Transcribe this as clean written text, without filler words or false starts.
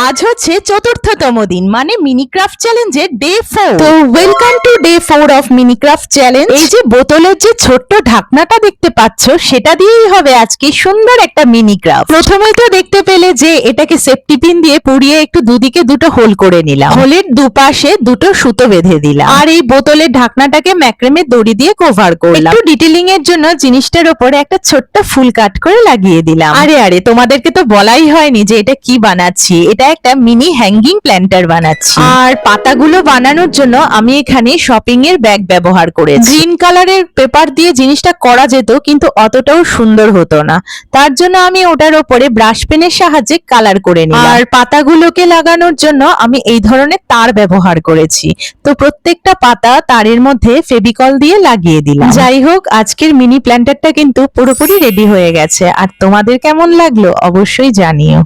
আজ হচ্ছে চতুর্থতম দিন, মানে মিনিক্রাফট চ্যালেঞ্জের ডে 4। তো welcome to day 4 of Minecraft challenge. এই যে বোতলের যে ছোট্ট ঢাকনাটা দেখতে পাচ্ছ, সেটা দিয়েই হবে আজকে সুন্দর একটা মিনিক্রাফট। প্রথমেই তো দেখতে পেলে যে এটাকে সেফটি পিন দিয়ে পুড়িয়ে একটু দুদিকে দুটো হোল করে নিলাম। হোলের দুপাশে দুটো সুতো বেঁধে দিলাম, আর এই বোতলের ঢাকনাটাকে ম্যাক্রেমের দড়ি দিয়ে কভার করলাম। একটু ডিটেলিং এর জন্য জিনিসটার উপরে একটা ছোট্ট ফুল কাট করে লাগিয়ে দিলাম। আরে তোমাদেরকে তো বলাই হয়নি যে এটা কি বানাচ্ছি। এটা একটা মিনি হ্যাঙ্গিং প্ল্যান্টার বানাচ্ছি। আর পাতাগুলো বানানোর জন্য আমি এখানে শপিং এর ব্যাগ ব্যবহার করেছি। গ্রিন কালারের পেপার দিয়ে জিনিসটা করা যেত, কিন্তু অতটাও সুন্দর হতো না। তার জন্য আমি ওটার উপরে ব্রাশ পেনের সাহায্যে কালার করে নিলাম। আর পাতাগুলোকে লাগানোর জন্য আমি এই ধরনের তার ব্যবহার করেছি। তো প্রত্যেকটা পাতা তারের মধ্যে ফেভিকল দিয়ে লাগিয়ে দিলাম। যাই হোক, আজকের মিনি প্ল্যান্টারটা কিন্তু পুরোপুরি রেডি হয়ে গেছে। আর তোমাদের কেমন লাগলো অবশ্যই জানিও।